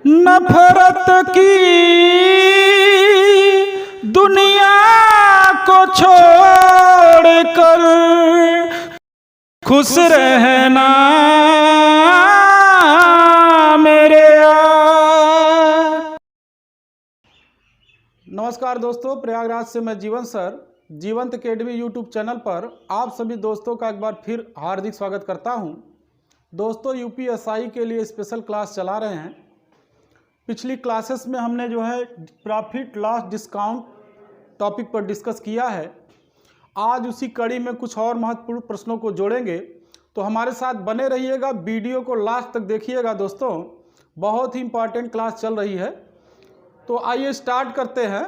नफरत की दुनिया को छोड़कर खुश रहना मेरे यार। नमस्कार दोस्तों, प्रयागराज से मैं जीवन सर जीवंत अकेडमी यूट्यूब चैनल पर आप सभी दोस्तों का एक बार फिर हार्दिक स्वागत करता हूं। दोस्तों, यूपीएसआई के लिए स्पेशल क्लास चला रहे हैं। पिछली क्लासेस में हमने जो है प्रॉफिट लॉस डिस्काउंट टॉपिक पर डिस्कस किया है। आज उसी कड़ी में कुछ और महत्वपूर्ण प्रश्नों को जोड़ेंगे, तो हमारे साथ बने रहिएगा, वीडियो को लास्ट तक देखिएगा। दोस्तों, बहुत ही इंपॉर्टेंट क्लास चल रही है। तो आइए स्टार्ट करते हैं।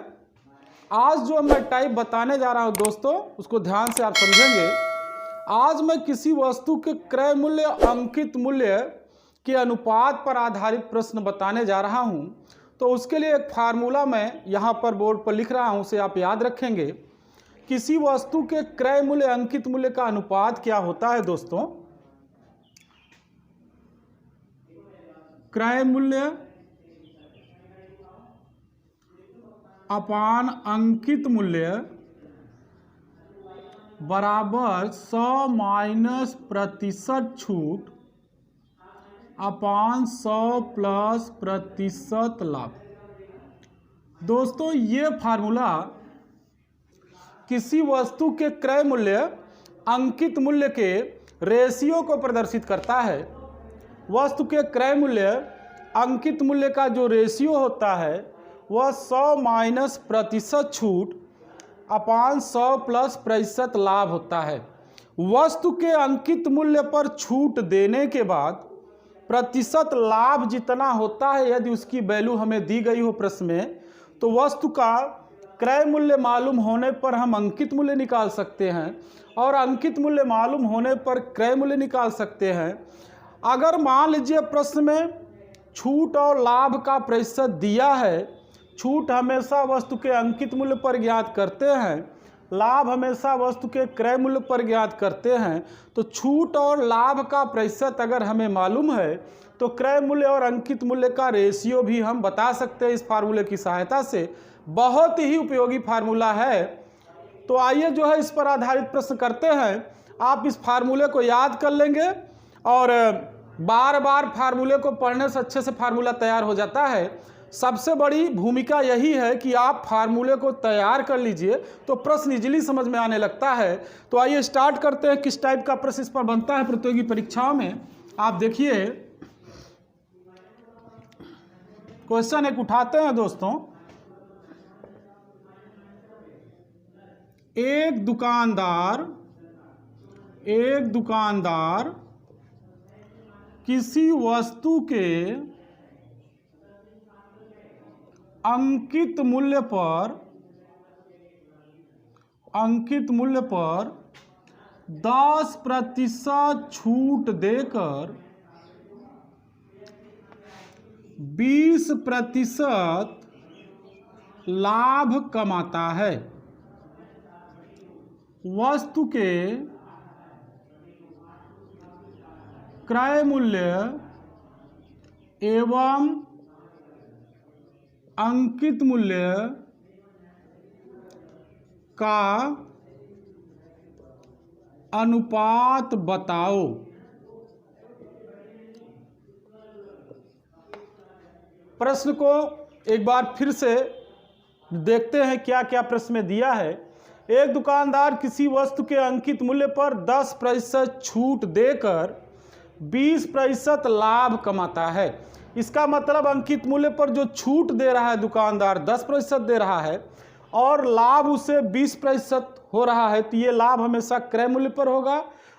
आज जो मैं टाइप बताने जा रहा हूं दोस्तों, उसको ध्यान से आप समझेंगे। आज मैं किसी वस्तु के क्रय मूल्य अंकित मूल्य के अनुपात पर आधारित प्रश्न बताने जा रहा हूं। तो उसके लिए एक फार्मूला मैं यहां पर बोर्ड पर लिख रहा हूं, उसे आप याद रखेंगे। किसी वस्तु के क्रय मूल्य अंकित मूल्य का अनुपात क्या होता है दोस्तों? क्रय मूल्य अपान अंकित मूल्य बराबर 100 माइनस प्रतिशत छूट अपान 100 प्लस प्रतिशत लाभ। दोस्तों, ये फार्मूला किसी वस्तु के क्रय मूल्य अंकित मूल्य के रेशियो को प्रदर्शित करता है। वस्तु के क्रय मूल्य अंकित मूल्य का जो रेशियो होता है वह 100 माइनस प्रतिशत छूट अपान 100 प्लस प्रतिशत लाभ होता है। वस्तु के अंकित मूल्य पर छूट देने के बाद प्रतिशत लाभ जितना होता है, यदि उसकी वैल्यू हमें दी गई हो प्रश्न में, तो वस्तु का क्रय मूल्य मालूम होने पर हम अंकित मूल्य निकाल सकते हैं और अंकित मूल्य मालूम होने पर क्रय मूल्य निकाल सकते हैं। अगर मान लीजिए प्रश्न में छूट और लाभ का प्रतिशत दिया है, छूट हमेशा वस्तु के अंकित मूल्य पर ज्ञात करते हैं, लाभ हमेशा वस्तु के क्रय मूल्य पर ज्ञात करते हैं। तो छूट और लाभ का प्रतिशत अगर हमें मालूम है तो क्रय मूल्य और अंकित मूल्य का रेशियो भी हम बता सकते हैं इस फार्मूले की सहायता से। बहुत ही उपयोगी फार्मूला है। तो आइए जो है इस पर आधारित प्रश्न करते हैं। आप इस फार्मूले को याद कर लेंगे और बार बार फार्मूले को पढ़ने से अच्छे से फार्मूला तैयार हो जाता है। सबसे बड़ी भूमिका यही है कि आप फार्मूले को तैयार कर लीजिए तो प्रश्न इजीली समझ में आने लगता है। तो आइए स्टार्ट करते हैं। किस टाइप का प्रश्न इस पर बनता है प्रतियोगी परीक्षाओं में, आप देखिए। क्वेश्चन एक उठाते हैं दोस्तों। एक दुकानदार किसी वस्तु के अंकित मूल्य पर 10% छूट देकर 20% लाभ कमाता है। वस्तु के क्रय मूल्य एवं अंकित मूल्य का अनुपात बताओ। प्रश्न को एक बार फिर से देखते हैं क्या क्या प्रश्न में दिया है। एक दुकानदार किसी वस्तु के अंकित मूल्य पर 10% छूट देकर 20% लाभ कमाता है। इसका मतलब अंकित मूल्य पर जो छूट दे रहा है दुकानदार 10% दे रहा है और लाभ उसे 20% हो रहा है। तो ये लाभ हमेशा क्रय मूल्य पर होगा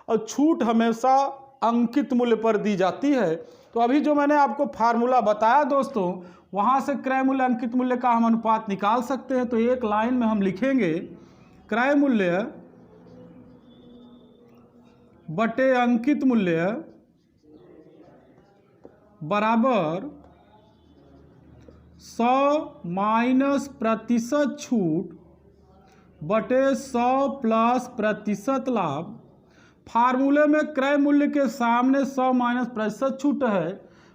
और छूट हमेशा अंकित मूल्य पर दी जाती है। तो अभी जो मैंने आपको फार्मूला बताया दोस्तों, वहां से क्रय मूल्य अंकित मूल्य का हम अनुपात निकाल सकते हैं। तो एक लाइन में हम लिखेंगे क्रय मूल्य बटे अंकित मूल्य बराबर 100 माइनस प्रतिशत छूट बटे 100 प्लस प्रतिशत लाभ। फार्मूले में क्रय मूल्य के सामने 100 माइनस प्रतिशत छूट है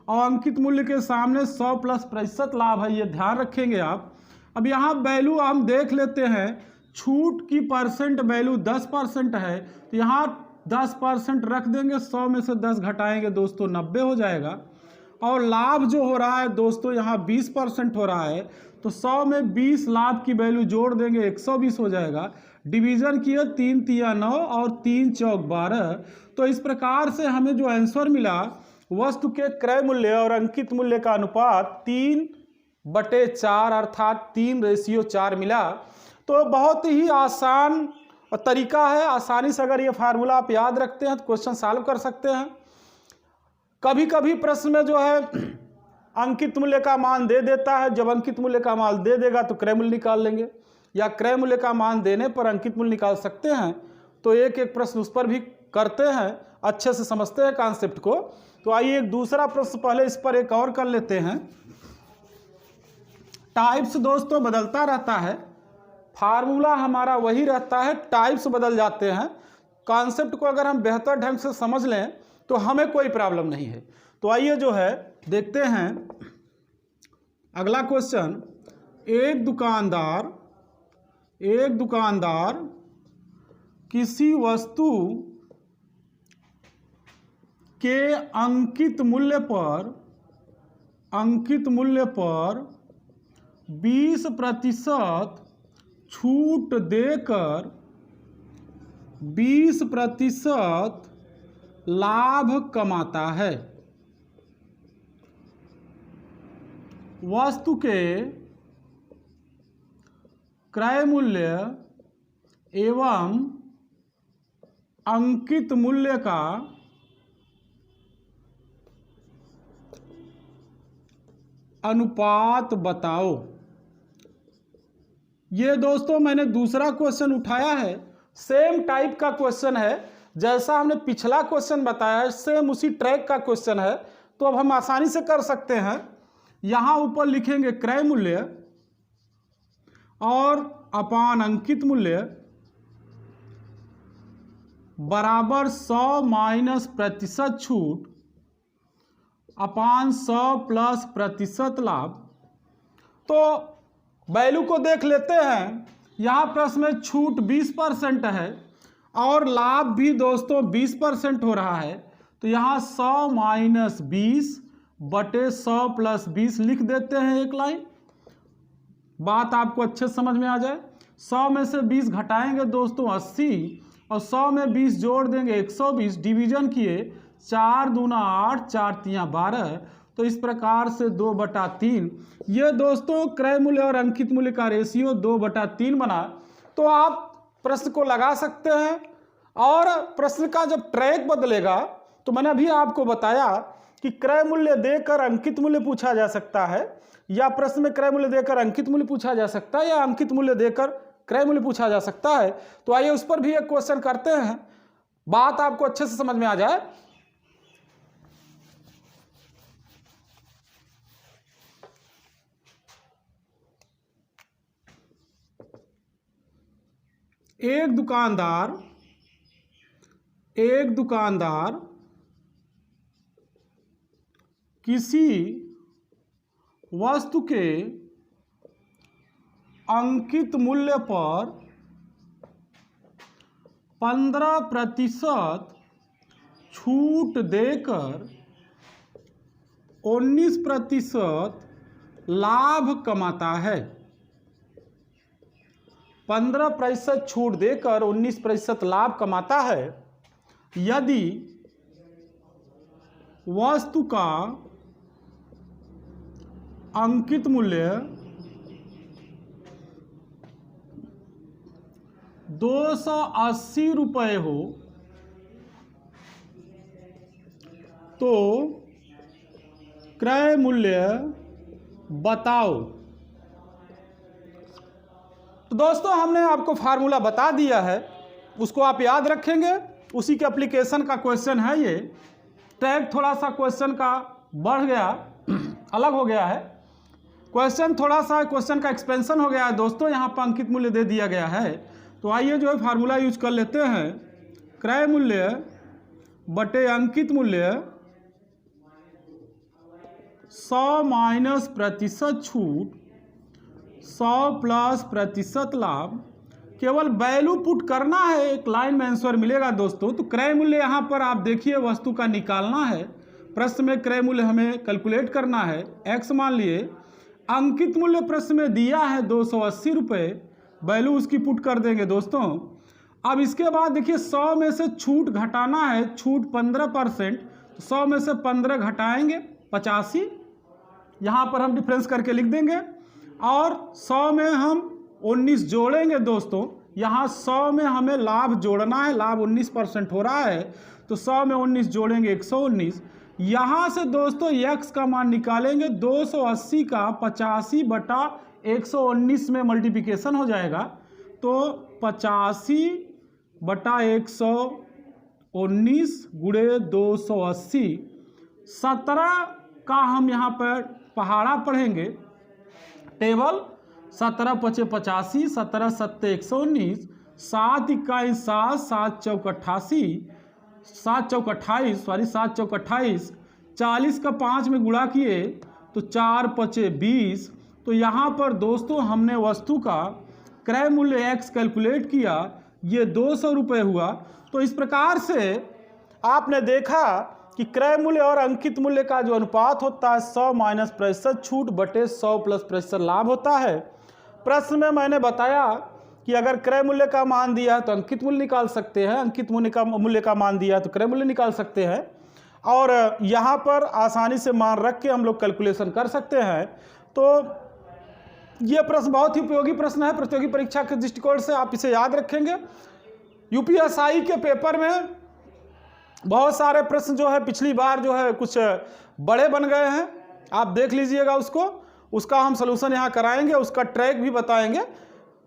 और अंकित मूल्य के सामने 100 प्लस प्रतिशत लाभ है, ये ध्यान रखेंगे आप। अब यहाँ वैल्यू हम देख लेते हैं, छूट की परसेंट वैल्यू 10% है, तो यहाँ 10% रख देंगे, 100 में से 10 घटाएंगे दोस्तों 90 हो जाएगा। और लाभ जो हो रहा है दोस्तों यहाँ 20% हो रहा है, तो 100 में 20 लाभ की वैल्यू जोड़ देंगे 120 हो जाएगा। डिवीजन किए 3 तिया 9 और 3 चौक 12। तो इस प्रकार से हमें जो आंसर मिला, वस्तु के क्रय मूल्य और अंकित मूल्य का अनुपात 3/4 अर्थात 3:4 मिला। तो बहुत ही आसान तरीका है, आसानी से अगर ये फार्मूला आप याद रखते हैं तो क्वेश्चन सॉल्व कर सकते हैं। कभी कभी प्रश्न में जो है अंकित मूल्य का मान दे देता है, जब अंकित मूल्य का मान दे देगा तो क्रय मूल्य निकाल लेंगे, या क्रय मूल्य का मान देने पर अंकित मूल्य निकाल सकते हैं। तो एक एक प्रश्न उस पर भी करते हैं, अच्छे से समझते हैं कॉन्सेप्ट को। तो आइए एक दूसरा प्रश्न पहले इस पर एक और कर लेते हैं। टाइप्स दोस्तों बदलता रहता है, फार्मूला हमारा वही रहता है, टाइप्स बदल जाते हैं। कॉन्सेप्ट को अगर हम बेहतर ढंग से समझ लें तो हमें कोई प्रॉब्लम नहीं है। तो आइए जो है देखते हैं अगला क्वेश्चन। एक दुकानदार किसी वस्तु के अंकित मूल्य पर 20% छूट देकर 20% लाभ कमाता है। वस्तु के क्रय मूल्य एवं अंकित मूल्य का अनुपात बताओ। ये दोस्तों मैंने दूसरा क्वेश्चन उठाया है, सेम टाइप का क्वेश्चन है, जैसा हमने पिछला क्वेश्चन बताया है सेम उसी ट्रैक का क्वेश्चन है। तो अब हम आसानी से कर सकते हैं। यहां ऊपर लिखेंगे क्रय मूल्य और अपान अंकित मूल्य बराबर 100 माइनस प्रतिशत छूट अपान 100 प्लस प्रतिशत लाभ। तो वैल्यू को देख लेते हैं। यहाँ प्रश्न में छूट 20% है और लाभ भी दोस्तों 20% हो रहा है। तो यहाँ 100 माइनस 20 बटे 100 प्लस 20 लिख देते हैं एक लाइन, बात आपको अच्छे समझ में आ जाए। 100 में से 20 घटाएंगे दोस्तों 80 और 100 में 20 जोड़ देंगे 120। डिवीजन किए 4 दूना 8 4 तिया 12। तो इस प्रकार से 2/3। ये दोस्तों क्रय मूल्य और अंकित मूल्य का रेशियो 2/3 बना। तो आप प्रश्न को लगा सकते हैं। और प्रश्न का जब ट्रैक बदलेगा तो मैंने अभी आपको बताया कि क्रय मूल्य देकर अंकित मूल्य पूछा जा सकता है, या प्रश्न में क्रय मूल्य देकर अंकित मूल्य पूछा जा सकता है, या अंकित मूल्य देकर क्रय मूल्य पूछा जा सकता है। तो आइए उस पर भी एक क्वेश्चन करते हैं, बात आपको अच्छे से समझ में आ जाए। एक दुकानदार किसी वस्तु के अंकित मूल्य पर 15% छूट देकर 19% लाभ कमाता है। 15% छूट देकर 19% लाभ कमाता है। यदि वस्तु का अंकित मूल्य 280 रुपये हो तो क्रय मूल्य बताओ। तो दोस्तों हमने आपको फार्मूला बता दिया है, उसको आप याद रखेंगे। उसी के एप्लीकेशन का क्वेश्चन है ये। टैग थोड़ा सा क्वेश्चन का बढ़ गया, अलग हो गया है क्वेश्चन, थोड़ा सा क्वेश्चन का एक्सपेंशन हो गया है दोस्तों। यहाँ पर अंकित मूल्य दे दिया गया है। तो आइए जो है फार्मूला यूज कर लेते हैं। क्रय मूल्य बटे अंकित मूल्य 100 माइनस प्रतिशत छूट, 100 प्लस प्रतिशत लाभ। केवल वैल्यू पुट करना है, एक लाइन में आंसर मिलेगा दोस्तों। तो क्रय मूल्य यहाँ पर आप देखिए वस्तु का निकालना है। प्रश्न में क्रय मूल्य हमें कैलकुलेट करना है। x मान लिए, अंकित मूल्य प्रश्न में दिया है 280 रुपये, वैल्यू उसकी पुट कर देंगे दोस्तों। अब इसके बाद देखिए 100 में से छूट घटाना है, छूट 15%, 100 में से 15 घटाएंगे 85, यहाँ पर हम डिफरेंस करके लिख देंगे। और 100 में हम 19 जोड़ेंगे दोस्तों, यहाँ 100 में हमें लाभ जोड़ना है, लाभ 19% हो रहा है, तो 100 में 19 जोड़ेंगे 119। यहाँ से दोस्तों x का मान निकालेंगे, 280 का 85 बटा 119 में मल्टीप्लिकेशन हो जाएगा, तो 85 बटा 119 गुणे 280, 17 का हम यहाँ पर पहाड़ा पढ़ेंगे टेबल। 17 पचे 85, 17 सत्ते 119, 7 इक्कीस 7, 7 चौक 88, 7 चौक 28, 7 चौक 28, 40 का 5 में गुणा किए तो 4 पचे 20। तो यहाँ पर दोस्तों हमने वस्तु का क्रय मूल्य x कैलकुलेट किया, ये 200 रुपये हुआ। तो इस प्रकार से आपने देखा कि क्रय मूल्य और अंकित मूल्य का जो अनुपात होता है 100 माइनस प्रतिशत छूट बटे 100 प्लस प्रतिशत लाभ होता है। प्रश्न में मैंने बताया कि अगर क्रय मूल्य का मान दिया है तो अंकित मूल्य निकाल सकते हैं, अंकित मूल्य का मान दिया है तो क्रय मूल्य निकाल सकते हैं। और यहाँ पर आसानी से मान रख के हम लोग कैलकुलेशन कर सकते हैं। तो ये प्रश्न बहुत ही उपयोगी प्रश्न है, प्रतियोगी परीक्षा के दृष्टिकोण से आप इसे याद रखेंगे। यूपीएसआई के पेपर में बहुत सारे प्रश्न जो है पिछली बार जो है कुछ बड़े बन गए हैं, आप देख लीजिएगा उसका हम सलूशन यहाँ कराएंगे, उसका ट्रैक भी बताएंगे।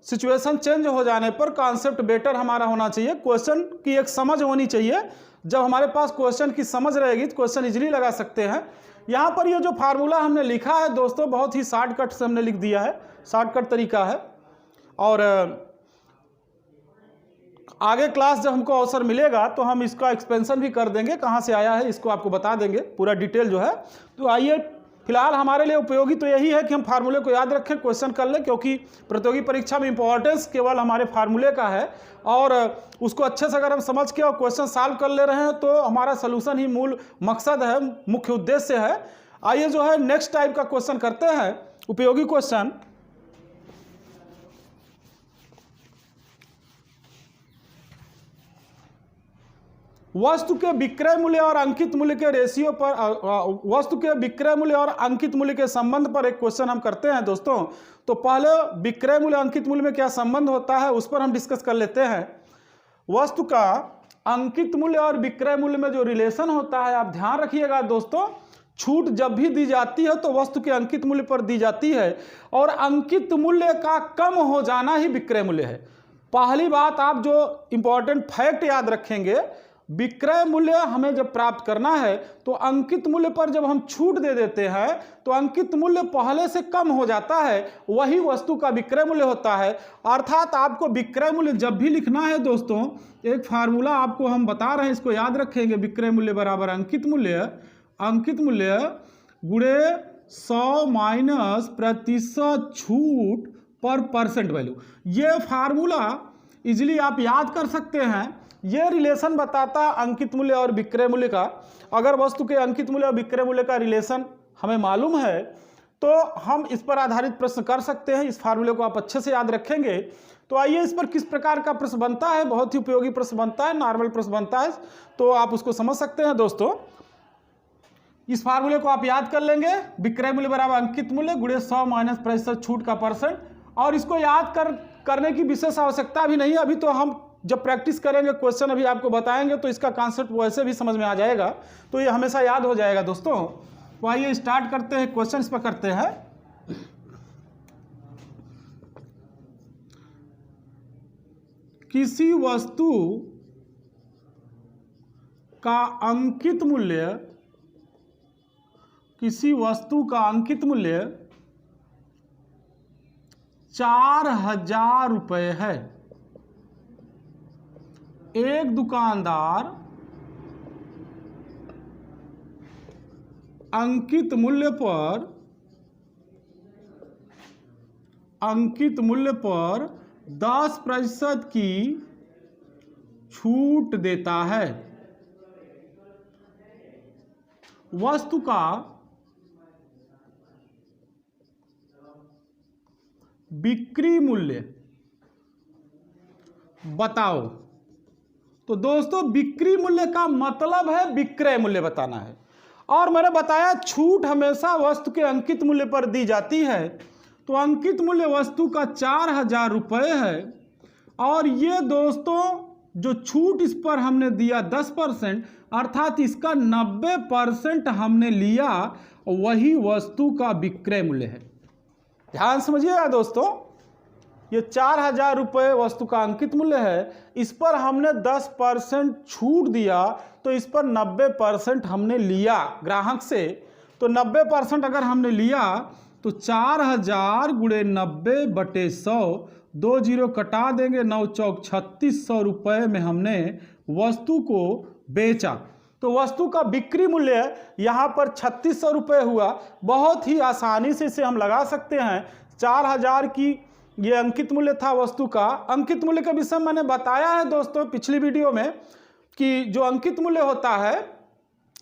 सिचुएशन चेंज हो जाने पर कॉन्सेप्ट बेटर हमारा होना चाहिए, क्वेश्चन की एक समझ होनी चाहिए। जब हमारे पास क्वेश्चन की समझ रहेगी तो क्वेश्चन इजीली लगा सकते हैं। यहाँ पर ये जो फार्मूला हमने लिखा है दोस्तों बहुत ही शॉर्टकट से हमने लिख दिया है, शॉर्टकट तरीका है। और आगे क्लास जब हमको अवसर मिलेगा तो हम इसका एक्सपेंशन भी कर देंगे, कहाँ से आया है इसको आपको बता देंगे पूरा डिटेल जो है। तो आइए फिलहाल हमारे लिए उपयोगी तो यही है कि हम फार्मूले को याद रखें, क्वेश्चन कर लें, क्योंकि प्रतियोगी परीक्षा में इंपॉर्टेंस केवल हमारे फार्मूले का है। और उसको अच्छे से अगर हम समझ के और क्वेश्चन सॉल्व कर ले रहे हैं तो हमारा सोल्यूशन ही मूल मकसद है, मुख्य उद्देश्य है। आइए जो है नेक्स्ट टाइप का क्वेश्चन करते हैं, उपयोगी क्वेश्चन। वस्तु के विक्रय मूल्य और अंकित मूल्य के रेशियो पर, वस्तु के विक्रय मूल्य और अंकित मूल्य के संबंध पर एक क्वेश्चन हम करते हैं दोस्तों। तो पहले विक्रय मूल्य अंकित मूल्य में क्या संबंध होता है उस पर हम डिस्कस कर लेते हैं। वस्तु का अंकित मूल्य और विक्रय मूल्य में जो रिलेशन होता है, आप ध्यान रखिएगा दोस्तों, छूट जब भी दी जाती है तो वस्तु के अंकित मूल्य पर दी जाती है, और अंकित मूल्य का कम हो जाना ही विक्रय मूल्य है। पहली बात आप जो इंपॉर्टेंट फैक्ट याद रखेंगे, विक्रय मूल्य हमें जब प्राप्त करना है तो अंकित मूल्य पर जब हम छूट दे देते हैं तो अंकित मूल्य पहले से कम हो जाता है, वही वस्तु का विक्रय मूल्य होता है। अर्थात आपको विक्रय मूल्य जब भी लिखना है दोस्तों, एक फार्मूला आपको हम बता रहे हैं, इसको याद रखेंगे। विक्रय मूल्य बराबर अंकित मूल्य गुणे 100 माइनस प्रतिशत छूट पर परसेंट वैल्यू। ये फार्मूला इजिली आप याद कर सकते हैं। ये रिलेशन बताता है अंकित मूल्य और विक्रय मूल्य का। अगर वस्तु के अंकित मूल्य और विक्रय मूल्य का रिलेशन हमें मालूम है तो हम इस पर आधारित प्रश्न कर सकते हैं। इस फार्मूले को आप अच्छे से याद रखेंगे। तो आइए इस पर किस प्रकार का प्रश्न बनता है, बहुत ही उपयोगी प्रश्न बनता है, नॉर्मल प्रश्न बनता है, तो आप उसको समझ सकते हैं दोस्तों। इस फार्मूले को आप याद कर लेंगे, विक्रय मूल्य बराबर अंकित मूल्य गुणे 100 माइनस प्रतिशत छूट का परसेंट। और इसको याद करने की विशेष आवश्यकता भी नहीं है, अभी तो हम जब प्रैक्टिस करेंगे, क्वेश्चन अभी आपको बताएंगे तो इसका कॉन्सेप्ट वैसे भी समझ में आ जाएगा, तो ये हमेशा याद हो जाएगा दोस्तों। तो आइए स्टार्ट करते हैं, क्वेश्चन इस पर करते हैं। किसी वस्तु का अंकित मूल्य 4000 रुपये है। एक दुकानदार अंकित मूल्य पर 10% की छूट देता है। वस्तु का बिक्री मूल्य बताओ। तो दोस्तों बिक्री मूल्य का मतलब है विक्रय मूल्य बताना है, और मैंने बताया छूट हमेशा वस्तु के अंकित मूल्य पर दी जाती है। तो अंकित मूल्य वस्तु का 4000 रुपये है, और ये दोस्तों जो छूट इस पर हमने दिया 10%, अर्थात इसका 90% हमने लिया, वही वस्तु का विक्रय मूल्य है। ध्यान समझिएगा दोस्तों, ये 4000 रुपये वस्तु का अंकित मूल्य है, इस पर हमने 10% छूट दिया, तो इस पर 90% हमने लिया ग्राहक से। तो 90% अगर हमने लिया तो 4000 गुणे 90/100, 2 जीरो कटा देंगे, 9 चौक 3600 रुपये में हमने वस्तु को बेचा। तो वस्तु का बिक्री मूल्य यहाँ पर 3600 रुपये हुआ। बहुत ही आसानी से इसे हम लगा सकते हैं। 4000 की ये अंकित मूल्य था वस्तु का। अंकित मूल्य के विषय में मैंने बताया है दोस्तों पिछली वीडियो में कि जो अंकित मूल्य होता है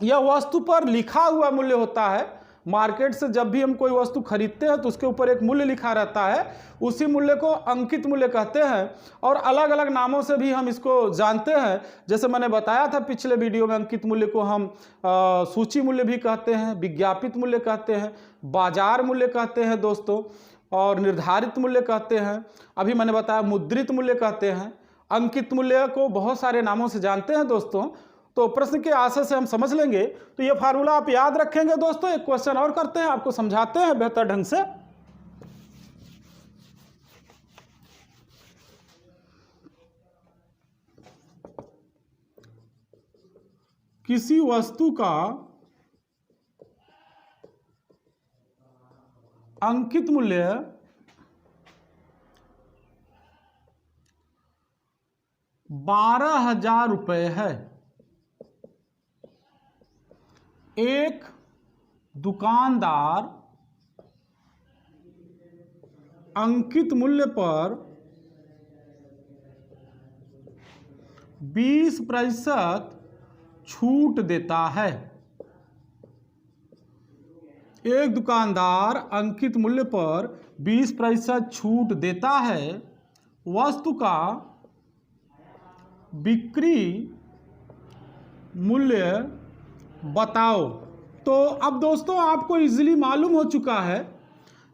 यह वस्तु पर लिखा हुआ मूल्य होता है। मार्केट से जब भी हम कोई वस्तु खरीदते हैं तो उसके ऊपर एक मूल्य लिखा रहता है, उसी मूल्य को अंकित मूल्य कहते हैं। और अलग अलग नामों से भी हम इसको जानते हैं। जैसे मैंने बताया था पिछले वीडियो में, अंकित मूल्य को हम सूची मूल्य भी कहते हैं, विज्ञापित मूल्य कहते हैं, बाजार मूल्य कहते हैं दोस्तों, और निर्धारित मूल्य कहते हैं। अभी मैंने बताया मुद्रित मूल्य कहते हैं। अंकित मूल्य को बहुत सारे नामों से जानते हैं दोस्तों। तो प्रश्न के आशय से हम समझ लेंगे। तो ये फार्मूला आप याद रखेंगे दोस्तों। एक क्वेश्चन और करते हैं, आपको समझाते हैं बेहतर ढंग से। किसी वस्तु का अंकित मूल्य 12,000 रुपये है। एक दुकानदार अंकित मूल्य पर 20% छूट देता है। एक दुकानदार अंकित मूल्य पर 20% छूट देता है। वस्तु का बिक्री मूल्य बताओ। तो अब दोस्तों आपको इजीली मालूम हो चुका है,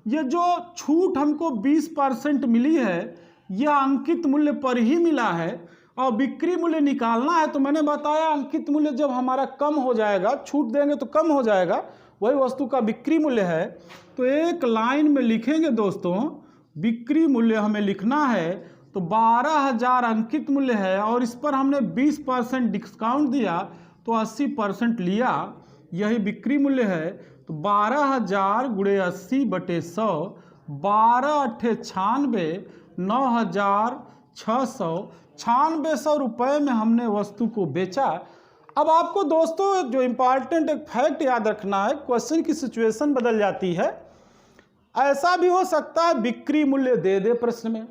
ये जो छूट हमको 20% मिली है यह अंकित मूल्य पर ही मिला है, और बिक्री मूल्य निकालना है। तो मैंने बताया अंकित मूल्य जब हमारा कम हो जाएगा, छूट देंगे तो कम हो जाएगा, वही वस्तु का बिक्री मूल्य है। तो एक लाइन में लिखेंगे दोस्तों, बिक्री मूल्य हमें लिखना है। तो 12,000 अंकित मूल्य है, और इस पर हमने 20% डिस्काउंट दिया तो 80% लिया, यही बिक्री मूल्य है। तो 12,000 गुणे 80/100, 12 अट्ठे 96, 9,696 रुपये में हमने वस्तु को बेचा। अब आपको दोस्तों जो इम्पॉर्टेंट एक फैक्ट याद रखना है, क्वेश्चन की सिचुएशन बदल जाती है। ऐसा भी हो सकता है बिक्री मूल्य दे दे प्रश्न में,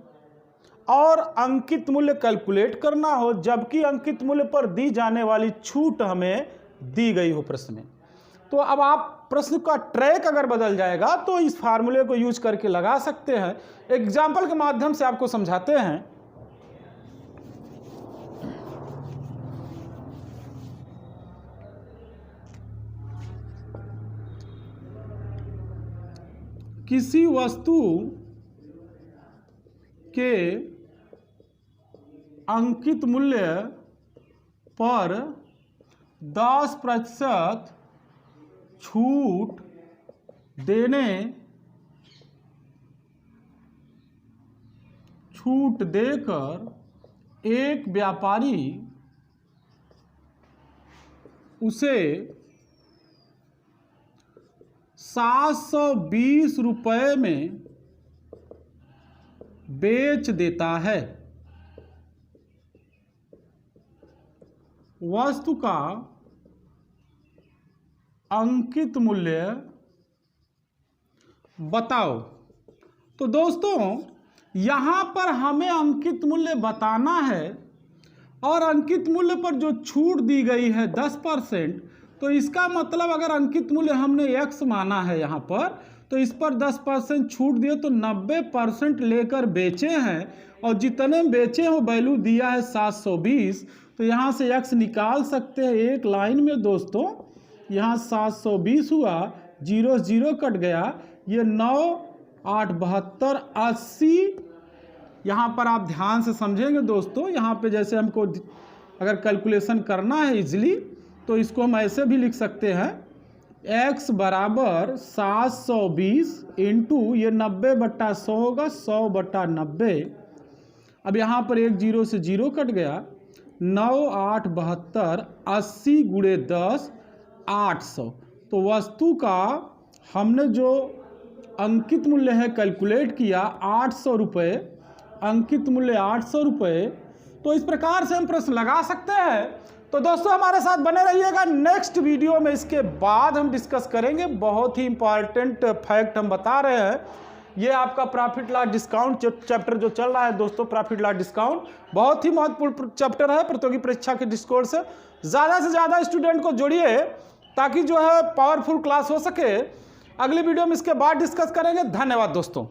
और अंकित मूल्य कैलकुलेट करना हो, जबकि अंकित मूल्य पर दी जाने वाली छूट हमें दी गई हो प्रश्न में। तो अब आप प्रश्न का ट्रैक अगर बदल जाएगा तो इस फार्मूले को यूज करके लगा सकते हैं। एग्जाम्पल के माध्यम से आपको समझाते हैं। किसी वस्तु के अंकित मूल्य पर 10% छूट देकर एक व्यापारी उसे 720 रुपये में बेच देता है। वस्तु का अंकित मूल्य बताओ। तो दोस्तों यहां पर हमें अंकित मूल्य बताना है और अंकित मूल्य पर जो छूट दी गई है 10%, तो इसका मतलब अगर अंकित मूल्य हमने x माना है यहाँ पर, तो इस पर 10% छूट दिए तो 90% लेकर बेचे हैं और जितने बेचे हो वैल्यू दिया है 720। तो यहाँ से x निकाल सकते हैं एक लाइन में दोस्तों। यहाँ 720 हुआ, 0 0 कट गया, ये 9 8 72 80। यहाँ पर आप ध्यान से समझेंगे दोस्तों, यहाँ पे जैसे हमको अगर कैलकुलेशन करना है इजीली तो इसको हम ऐसे भी लिख सकते हैं, x बराबर 720 इंटू ये 90/100 होगा, 100/90। अब यहाँ पर 1 0 से 0 कट गया, 9 8 72 80 गुणे 10 800। तो वस्तु का हमने जो अंकित मूल्य है कैलकुलेट किया 800 रुपये, अंकित मूल्य 800 रुपये। तो इस प्रकार से हम प्रश्न लगा सकते हैं। तो दोस्तों हमारे साथ बने रहिएगा, नेक्स्ट वीडियो में इसके बाद हम डिस्कस करेंगे। बहुत ही इंपॉर्टेंट फैक्ट हम बता रहे हैं। ये आपका प्रॉफिट लॉस डिस्काउंट चैप्टर जो चल रहा है दोस्तों, प्रॉफिट लॉस डिस्काउंट बहुत ही महत्वपूर्ण चैप्टर है प्रतियोगी परीक्षा के दृष्टिकोण से। ज़्यादा से ज़्यादा स्टूडेंट को जोड़िए ताकि जो है पावरफुल क्लास हो सके। अगली वीडियो में इसके बाद डिस्कस करेंगे। धन्यवाद दोस्तों।